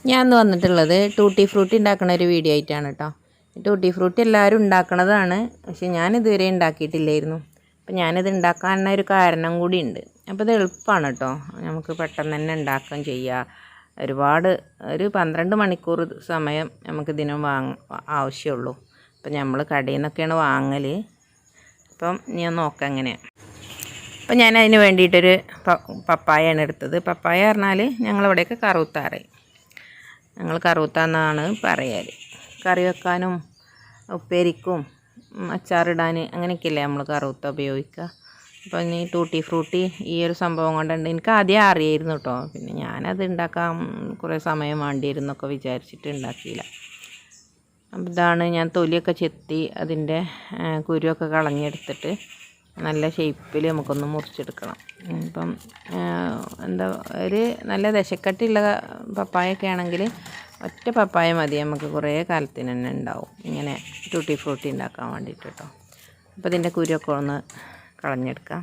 ഞാൻ ഇന്ന് വന്നിട്ടുള്ളത് ടൂട്ടി ഫ്രൂട്ടി ഉണ്ടാക്കുന്ന ഒരു വീഡിയോ ആയിട്ടാണ് കേട്ടോ. ടൂട്ടി ഫ്രൂട്ടി എല്ലാവരും ഉണ്ടാക്കുന്നതാണ്, പക്ഷെ ഞാനിതുവരെ ഉണ്ടാക്കിയിട്ടില്ലായിരുന്നു. അപ്പോൾ ഞാനിത് ഉണ്ടാക്കാനുള്ള ഒരു കാരണം കൂടി ഉണ്ട്. അപ്പോൾ ഇത് എളുപ്പമാണ് കേട്ടോ, നമുക്ക് പെട്ടെന്ന് തന്നെ ഉണ്ടാക്കുകയും ചെയ്യാം. ഒരു 12 മണിക്കൂർ സമയം നമുക്കിതിന് ആവശ്യമുള്ളൂ. അപ്പോൾ നമ്മൾ കടയിൽ നിന്നൊക്കെയാണ് വാങ്ങൽ. അപ്പം ഞാൻ നോക്കാം എങ്ങനെയാണ്. അപ്പോൾ ഞാൻ അതിന് വേണ്ടിയിട്ടൊരു പപ്പായയാണ് എടുത്തത്. പപ്പായ പറഞ്ഞാൽ ഞങ്ങളിവിടെയൊക്കെ കറുത്താറ്, ഞങ്ങൾ കറുത്ത എന്നാണ് പറയാറ്. കറി വെക്കാനും ഉപ്പേരിക്കും അച്ചാറിടാൻ അങ്ങനെയൊക്കെയല്ലേ നമ്മൾ കറുത്ത ഉപയോഗിക്കുക. അപ്പോൾ ഇനി ടൂട്ടി ഫ്രൂട്ടി ഈ ഒരു സംഭവം കൊണ്ടുണ്ട്. എനിക്ക് ആദ്യം അറിയായിരുന്നു കേട്ടോ, പിന്നെ ഞാനത് ഉണ്ടാക്കാൻ കുറേ സമയം വേണ്ടിയിരുന്നൊക്കെ വിചാരിച്ചിട്ട് ഉണ്ടാക്കിയില്ല. അപ്പോൾ ഇതാണ് ഞാൻ തൊലിയൊക്കെ ചെത്തി അതിൻ്റെ കുരുവൊക്കെ കളഞ്ഞെടുത്തിട്ട് നല്ല ഷേപ്പിൽ നമുക്കൊന്ന് മുറിച്ചെടുക്കണം. ഇപ്പം ഒരു നല്ല ദശക്കട്ടിയുള്ള പപ്പായൊക്കെ ആണെങ്കിൽ ഒറ്റ പപ്പായ മതി, നമുക്ക് കുറേ കാലത്തിന് തന്നെ ഉണ്ടാവും ഇങ്ങനെ ടൂട്ടി ഫ്രൂട്ടി ഉണ്ടാക്കാൻ വേണ്ടിയിട്ട് കേട്ടോ. അപ്പോൾ ഇതിൻ്റെ കുരുവൊക്കെ ഒന്ന് കളഞ്ഞെടുക്കാം.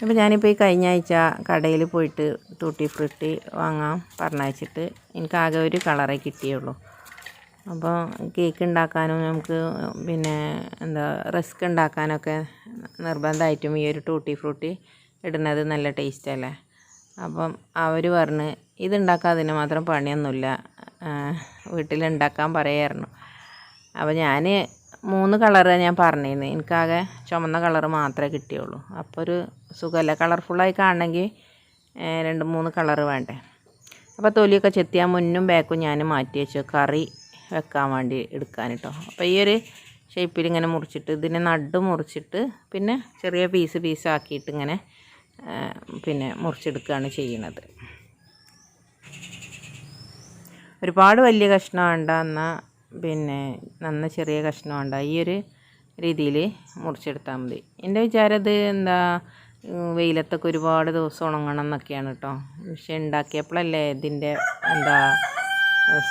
അപ്പോൾ ഞാനിപ്പോൾ ഈ കഴിഞ്ഞ ആഴ്ച കടയിൽ പോയിട്ട് ടൂട്ടി ഫ്രൂട്ടി വാങ്ങാൻ പറഞ്ഞയച്ചിട്ട് എനിക്കാകെ ഒരു കളറേ കിട്ടിയുള്ളൂ. അപ്പോൾ കേക്ക് ഉണ്ടാക്കാനും നമുക്ക് റസ്ക് ഉണ്ടാക്കാനൊക്കെ നിർബന്ധമായിട്ടും ഈ ഒരു ടൂട്ടി ഫ്രൂട്ടി ഇടുന്നത് നല്ല ടേസ്റ്റ് അല്ലേ. അപ്പം അവർ പറഞ്ഞ് ഇതുണ്ടാക്കാൻ അതിന് മാത്രം പണിയൊന്നുമില്ല, വീട്ടിലുണ്ടാക്കാൻ പറയായിരുന്നു. അപ്പോൾ ഞാൻ 3 കളറ് ഞാൻ പറഞ്ഞിരുന്നു, എനിക്കാകെ ചുമന്ന കളറ് മാത്രമേ കിട്ടിയുള്ളൂ. അപ്പോൾ ഒരു സുഖമല്ല, കളർഫുള്ളായി കാണണമെങ്കിൽ 2-3 കളറ് വേണ്ടേ. അപ്പോൾ തൊലിയൊക്കെ ചെത്തിയാൽ മുന്നും ബാക്കും ഞാൻ മാറ്റി വെച്ചു കറി വെക്കാൻ വേണ്ടി എടുക്കാൻ കേട്ടോ. അപ്പോൾ ഈ ഒരു ഷേപ്പിൽ ഇങ്ങനെ മുറിച്ചിട്ട് ഇതിനെ നടു മുറിച്ചിട്ട് പിന്നെ ചെറിയ പീസ് ആക്കിയിട്ട് ഇങ്ങനെ മുറിച്ചെടുക്കുകയാണ് ചെയ്യുന്നത്. ഒരുപാട് വലിയ കഷ്ണം വേണ്ട, എന്നാൽ നന്ന ചെറിയ കഷ്ണം വേണ്ട, ഈ ഒരു രീതിയിൽ മുറിച്ചെടുത്താൽ മതി. എൻ്റെ വിചാരം ഇത് വെയിലത്തൊക്കെ ഒരുപാട് ദിവസം ഉണങ്ങണം എന്നൊക്കെയാണ് കേട്ടോ. പക്ഷെ ഉണ്ടാക്കിയപ്പോഴല്ലേ ഇതിൻ്റെ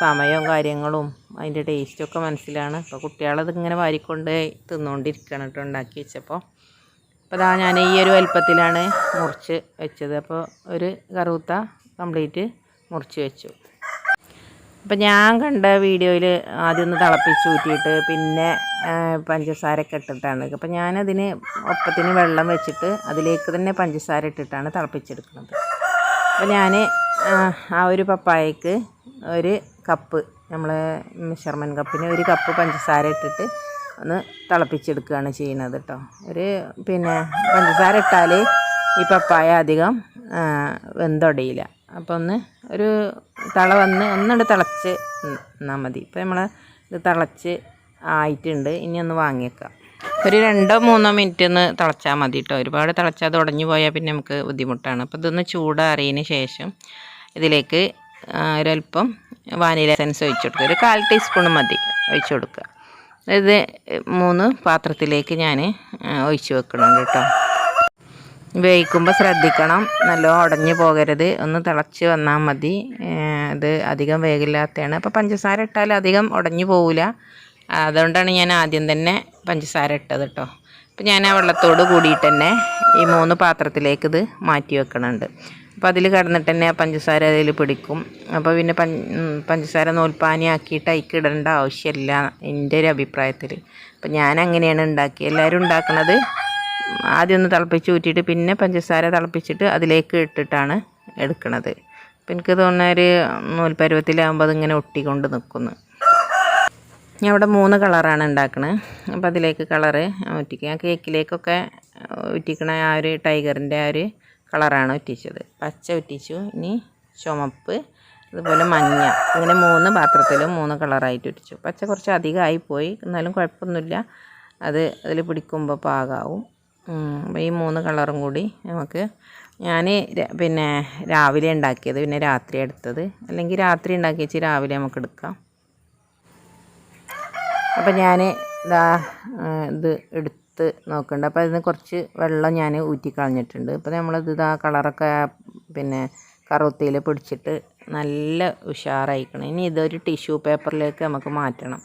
സമയവും കാര്യങ്ങളും അതിൻ്റെ ടേസ്റ്റൊക്കെ മനസ്സിലാണ്. അപ്പോൾ കുട്ടികളത് ഇങ്ങനെ വാരിക്കൊണ്ട് തിന്നുകൊണ്ടിരിക്കണം കേട്ടോ ഉണ്ടാക്കി വെച്ചപ്പോൾ. അപ്പോൾ ഞാൻ ഈ ഒരു വലുപ്പത്തിലാണ് മുറിച്ച് വെച്ചത്. അപ്പോൾ ഒരു കറുത്ത കംപ്ലീറ്റ് മുറിച്ച് വെച്ചു. അപ്പോൾ ഞാൻ കണ്ട വീഡിയോയിൽ ആദ്യം ഒന്ന് തിളപ്പിച്ച് ഊറ്റിയിട്ട് പിന്നെ പഞ്ചസാരയൊക്കെ ഇട്ടിട്ടാണ്. അപ്പോൾ ഞാനതിന് ഒപ്പത്തിന് വെള്ളം വെച്ചിട്ട് അതിലേക്ക് തന്നെ പഞ്ചസാര ഇട്ടിട്ടാണ് തിളപ്പിച്ചെടുക്കുന്നത്. അപ്പോൾ ഞാൻ ആ ഒരു പപ്പായക്ക് 1 കപ്പ്, നമ്മൾ മെഷർമെൻറ്റ് കപ്പിന് 1 കപ്പ് പഞ്ചസാര ഇട്ടിട്ട് ഒന്ന് തിളപ്പിച്ചെടുക്കുകയാണ് ചെയ്യുന്നത് കേട്ടോ. പഞ്ചസാര ഇട്ടാൽ ഈ പപ്പായ അധികം വെന്തൊടയില്ല. അപ്പോൾ ഒരു ഒന്നുകൊണ്ട് തിളച്ച് എന്നാൽ മതി. ഇപ്പോൾ ഇത് തിളച്ച് ആയിട്ടുണ്ട്. ഇനി ഒന്ന് വാങ്ങിയേക്കാം. ഒരു 2-3 മിനിറ്റ് ഒന്ന് തിളച്ചാൽ മതി കേട്ടോ. ഒരുപാട് തിളച്ചാൽ അത് ഉടഞ്ഞു പോയാൽ പിന്നെ നമുക്ക് ബുദ്ധിമുട്ടാണ്. അപ്പോൾ ഇതൊന്ന് ചൂടാറിയതിന് ശേഷം ഇതിലേക്ക് ഒരല്പം വാനില എസൻസ് ഒഴിച്ച് കൊടുക്കുക. ഒരു 1/4 ടീസ്പൂൺ മതി ഒഴിച്ച് കൊടുക്കുക. ഇത് 3 പാത്രത്തിലേക്ക് ഞാൻ ഒഴിച്ച് വെക്കണുണ്ട് കേട്ടോ. വേവിക്കുമ്പോൾ ശ്രദ്ധിക്കണം, നല്ല ഉടഞ്ഞു പോകരുത്, ഒന്ന് തിളച്ച് വന്നാൽ മതി. ഇത് അധികം വേഗില്ലാത്തതാണ്. അപ്പോൾ പഞ്ചസാര ഇട്ടാൽ അധികം ഉടഞ്ഞു പോവില്ല, അതുകൊണ്ടാണ് ഞാൻ ആദ്യം തന്നെ പഞ്ചസാര ഇട്ടത് കേട്ടോ. അപ്പോൾ ഞാൻ ആ വെള്ളത്തോട് കൂടിയിട്ട് തന്നെ ഈ 3 പാത്രത്തിലേക്ക് ഇത് മാറ്റി വെക്കണുണ്ട്. അപ്പോൾ അതിൽ കിടന്നിട്ട് തന്നെ ആ പഞ്ചസാര അതിൽ പിടിക്കും. അപ്പോൾ പിന്നെ പഞ്ചസാര നൂൽപ്പാനി ആക്കിയിട്ട് അതിലേക്ക് ഇടേണ്ട ആവശ്യമില്ല എൻ്റെ ഒരു അഭിപ്രായത്തിൽ. അപ്പോൾ ഞാൻ അങ്ങനെയാണ് ഉണ്ടാക്കിയത്. എല്ലാവരും ഉണ്ടാക്കുന്നത് ആദ്യം ഒന്ന് തിളപ്പിച്ച് ഊറ്റിയിട്ട് പിന്നെ പഞ്ചസാര തിളപ്പിച്ചിട്ട് അതിലേക്ക് ഇട്ടിട്ടാണ് എടുക്കുന്നത്. അപ്പോൾ എനിക്ക് തോന്നുന്ന ഒരു നൂൽപ്പരുവത്തിലാകുമ്പോൾ അതിങ്ങനെ ഒട്ടിക്കൊണ്ട് നിൽക്കുന്നു. ഞാൻ ഇവിടെ 3 കളറാണ് ഉണ്ടാക്കുന്നത്. അപ്പോൾ അതിലേക്ക് കളറ് ഊറ്റിക്കുക. ഞാൻ കേക്കിലേക്കൊക്കെ ഊറ്റിക്കണ ആ ഒരു ടൈഗറിൻ്റെ ആ ഒരു കളറാണ് ഒറ്റിച്ചത്. പച്ച ഒറ്റിച്ചു, ഇനി ചുമപ്പ്, അതുപോലെ മഞ്ഞ, ഇങ്ങനെ 3 പാത്രത്തിലും 3 കളറായിട്ട് ഒറ്റിച്ചു. പച്ച കുറച്ച് അധികമായിപ്പോയി, എന്നാലും കുഴപ്പമൊന്നുമില്ല, അതിൽ പിടിക്കുമ്പോൾ പാകമാവും. അപ്പോൾ ഈ 3 കളറും കൂടി ഞാൻ രാവിലെ ഉണ്ടാക്കിയത്, പിന്നെ രാത്രി എടുത്തത്, അല്ലെങ്കിൽ രാത്രി ഉണ്ടാക്കി വെച്ച് രാവിലെ നമുക്ക് എടുക്കാം. അപ്പോൾ ഞാൻ ഇത് എടുത്ത് നോക്കുന്നുണ്ട്. അപ്പോൾ അതിന് കുറച്ച് വെള്ളം ഞാൻ ഊറ്റിക്കളഞ്ഞിട്ടുണ്ട്. അപ്പോൾ നമ്മളിത് കളറൊക്കെ കറുത്തയിൽ പിടിച്ചിട്ട് നല്ല ഉഷാറായിക്കണം. ഇനി ഇതൊരു ടിഷ്യൂ പേപ്പറിലേക്ക് നമുക്ക് മാറ്റണം.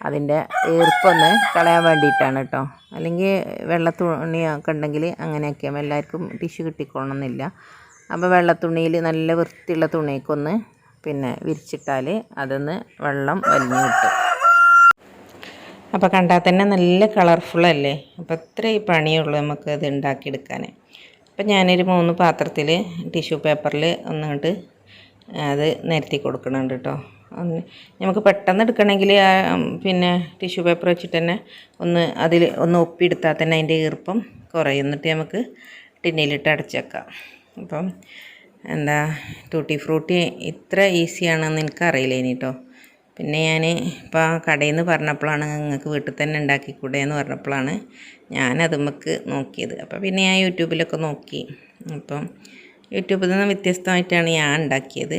അതിൻ്റെ ഈർപ്പൊന്ന് കളയാൻ വേണ്ടിയിട്ടാണ് കേട്ടോ. അല്ലെങ്കിൽ വെള്ളത്തുണിയൊക്കെ ഉണ്ടെങ്കിൽ അങ്ങനെയൊക്കെയാകും. എല്ലാവർക്കും ടിഷ്യൂ കിട്ടിക്കൊള്ളണമെന്നില്ല. അപ്പോൾ വെള്ളത്തുണിയിൽ നല്ല വൃത്തിയുള്ള തുണിയൊക്കെ ഒന്ന് പിന്നെ വിരിച്ചിട്ടാൽ അതൊന്ന് വെള്ളം വലിഞ്ഞു കിട്ടും. അപ്പോൾ കണ്ടാൽ തന്നെ നല്ല കളർഫുള്ളല്ലേ. അപ്പോൾ ഇത്രയും പണിയുള്ളൂ നമുക്ക് അത് ഉണ്ടാക്കിയെടുക്കാൻ. അപ്പം ഞാനൊരു 3 പാത്രത്തിൽ ടിഷ്യൂ പേപ്പറിൽ ഒന്നിട്ട് അത് നിരത്തി കൊടുക്കുന്നുണ്ട് കേട്ടോ. നമുക്ക് പെട്ടെന്ന് എടുക്കണമെങ്കിൽ പിന്നെ ടിഷ്യൂ പേപ്പർ വെച്ചിട്ട് തന്നെ അതിൽ ഒന്ന് ഒപ്പിയെടുത്താൽ തന്നെ അതിൻ്റെ ഈർപ്പം കുറയും. എന്നിട്ട് നമുക്ക് ടിന്നിലിട്ട് അടച്ചേക്കാം. അപ്പം എന്താ ടൂട്ടി ഫ്രൂട്ടി ഇത്ര ഈസിയാണെന്ന് എനിക്കറിയില്ല ഇനി കേട്ടോ. പിന്നെ ഞാൻ ഇപ്പോൾ കടയിൽ നിന്ന് പറഞ്ഞപ്പോഴാണ് നിങ്ങൾക്ക് വീട്ടിൽ തന്നെ ഉണ്ടാക്കിക്കൂടെ എന്ന് പറഞ്ഞപ്പോഴാണ് ഞാനത് നമുക്ക് നോക്കിയത്. അപ്പോൾ പിന്നെ ഞാൻ യൂട്യൂബിലൊക്കെ നോക്കി. അപ്പം യൂട്യൂബിൽ നിന്ന് വ്യത്യസ്തമായിട്ടാണ് ഞാൻ ഉണ്ടാക്കിയത്.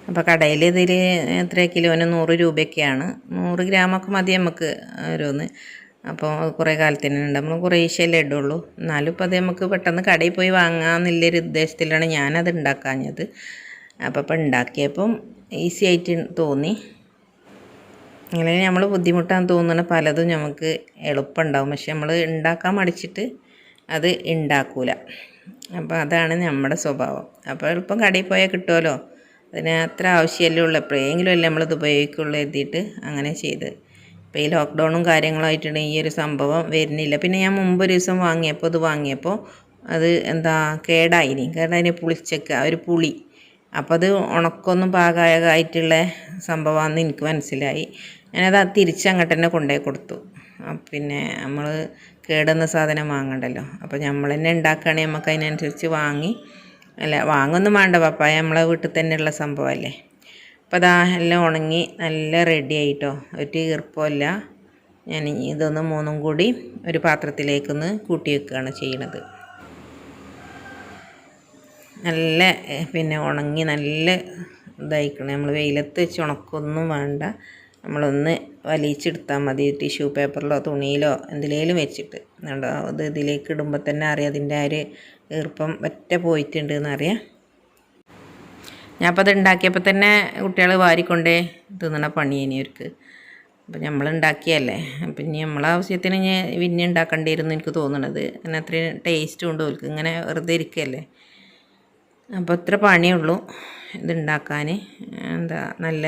അപ്പോൾ കടയിൽ ഇതിൽ എത്ര കിലോന് 100 രൂപയൊക്കെയാണ്. 100 ഗ്രാമൊക്കെ മതി നമുക്ക് ഓരോന്ന്. അപ്പോൾ കുറേ കാലത്തിന് ഉണ്ട്. നമ്മൾ കുറേശ്ശല്ലേ ഇടുള്ളൂ. എന്നാലും ഇപ്പോൾ അത് നമുക്ക് പെട്ടെന്ന് കടയിൽ പോയി വാങ്ങാമെന്നുള്ളൊരു ഉദ്ദേശത്തിലാണ് ഞാനത് ഉണ്ടാക്കാഞ്ഞത്. അപ്പോൾ ഇപ്പോൾ ഉണ്ടാക്കിയപ്പം ഈസി ആയിട്ട് തോന്നി. അങ്ങനെ നമ്മൾ ബുദ്ധിമുട്ടാന്ന് തോന്നുന്ന പലതും നമുക്ക് എളുപ്പമുണ്ടാവും. പക്ഷെ നമ്മൾ ഉണ്ടാക്കാൻ മടിച്ചിട്ട് അത് ഉണ്ടാക്കൂല. അപ്പോൾ അതാണ് നമ്മുടെ സ്വഭാവം. അപ്പോൾ എളുപ്പം കടയിൽ പോയാൽ കിട്ടുമല്ലോ, അതിന് അത്ര ആവശ്യമല്ലേ ഉള്ളൂ, എപ്പോഴെങ്കിലും അല്ലേ നമ്മളിത് ഉപയോഗിക്കുള്ളൂ എഴുതിയിട്ട് അങ്ങനെ ചെയ്ത്. ഇപ്പോൾ ഈ ലോക്ക്ഡൗണും കാര്യങ്ങളും ആയിട്ടുണ്ടെങ്കിൽ ഈ ഒരു സംഭവം വരുന്നില്ല. പിന്നെ ഞാൻ മുമ്പ് ഒരു ദിവസം വാങ്ങിയപ്പോൾ അത് കേടായിന് പുളിച്ചക്ക ഒരു പുളി. അപ്പോൾ അത് ഉണക്കൊന്നും പാകമായിട്ടുള്ള സംഭവമാണെന്ന് എനിക്ക് മനസ്സിലായി. ഞാനത് തിരിച്ചങ്ങോട്ട് തന്നെ കൊണ്ടുപോയി കൊടുത്തു. പിന്നെ നമ്മൾ കേടുന്ന സാധനം വാങ്ങണ്ടല്ലോ. അപ്പോൾ നമ്മൾ തന്നെ ഉണ്ടാക്കുകയാണെങ്കിൽ നമുക്ക് അതിനനുസരിച്ച് വാങ്ങൊന്നും വേണ്ട, പപ്പായ നമ്മളെ വീട്ടിൽ തന്നെയുള്ള സംഭവമല്ലേ. അപ്പോൾ അതാ എല്ലാം ഉണങ്ങി നല്ല റെഡി ആയിട്ടോ, ഒരു ഈർപ്പമില്ല. ഞാൻ ഇതൊന്ന് 3 കൂടി ഒരു പാത്രത്തിലേക്കൊന്ന് കൂട്ടി വെക്കുകയാണ് ചെയ്യണത്. നല്ല പിന്നെ ഉണങ്ങി നല്ല ഇതായിക്കണം. നമ്മൾ വെയിലത്ത് വെച്ച് ഉണക്കൊന്നും വേണ്ട, നമ്മളൊന്ന് വലിച്ചെടുത്താൽ മതി. ടിഷ്യൂ പേപ്പറിലോ തുണിയിലോ എന്തിലേലും വെച്ചിട്ട് അത് ഇതിലേക്ക് ഇടുമ്പോൾ തന്നെ അറിയാം അതിൻ്റെ ആ ഒരു ഈർപ്പം പോയിട്ടുണ്ട് എന്നറിയാം. ഞാനപ്പോൾ അത് ഉണ്ടാക്കിയപ്പോൾ തന്നെ കുട്ടികൾ വാരിക്കൊണ്ടേ തിന്നണ പണിയേനി അവർക്ക്. അപ്പം നമ്മൾ ഉണ്ടാക്കിയല്ലേ, അപ്പം ഇനി നമ്മളെ ആവശ്യത്തിന് പിന്നെ ഉണ്ടാക്കേണ്ടിയിരുന്നു എനിക്ക് തോന്നണത്. അങ്ങനെ അത്രയും ടേസ്റ്റും ഉണ്ട് അവർക്ക്, ഇങ്ങനെ വെറുതെ ഇരിക്കുകയല്ലേ. അപ്പോൾ ഇത്ര പണിയുള്ളൂ ഇതുണ്ടാക്കാൻ. നല്ല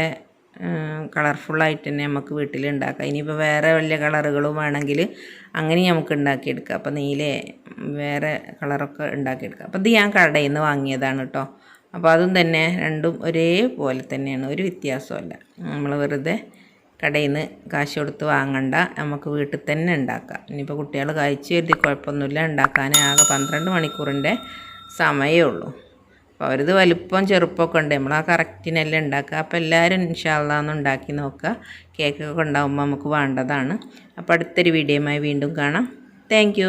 കളർഫുള്ളായിട്ട് തന്നെ നമുക്ക് വീട്ടിൽ ഉണ്ടാക്കാം. ഇനിയിപ്പോൾ വേറെ വലിയ കളറുകളും വേണമെങ്കിൽ അങ്ങനെ നമുക്ക് ഉണ്ടാക്കിയെടുക്കാം. അപ്പോൾ വേറെ കളറൊക്കെ ഉണ്ടാക്കിയെടുക്കാം. അപ്പോൾ ഇത് ഞാൻ കടയിൽ നിന്ന് വാങ്ങിയതാണ് കേട്ടോ. അപ്പോൾ അതും തന്നെ രണ്ടും ഒരേപോലെ തന്നെയാണ്, ഒരു വ്യത്യാസമല്ല. നമ്മൾ വെറുതെ കടയിൽ നിന്ന് കാശ് കൊടുത്ത് വാങ്ങണ്ട, നമുക്ക് വീട്ടിൽ തന്നെ ഉണ്ടാക്കാം. ഇനിയിപ്പോൾ കുട്ടികൾ കഴിച്ച് കരുതി കുഴപ്പമൊന്നുമില്ല. ഉണ്ടാക്കാൻ ആകെ 12 മണിക്കൂറിൻ്റെ സമയമേ ഉള്ളൂ. അപ്പോൾ അവരത് വലിപ്പം ചെറുപ്പമൊക്കെ ഉണ്ട്, നമ്മൾ ആ കറക്റ്റിനെല്ലാം ഉണ്ടാക്കുക. അപ്പോൾ എല്ലാവരും ഇൻഷാ അല്ലാ ഒന്ന് ഉണ്ടാക്കി നോക്കുക. കേക്കൊക്കെ ഉണ്ടാകുമ്പോൾ നമുക്ക് വേണ്ടതാണ്. അപ്പോൾ അടുത്തൊരു വീഡിയോയുമായി വീണ്ടും കാണാം. താങ്ക്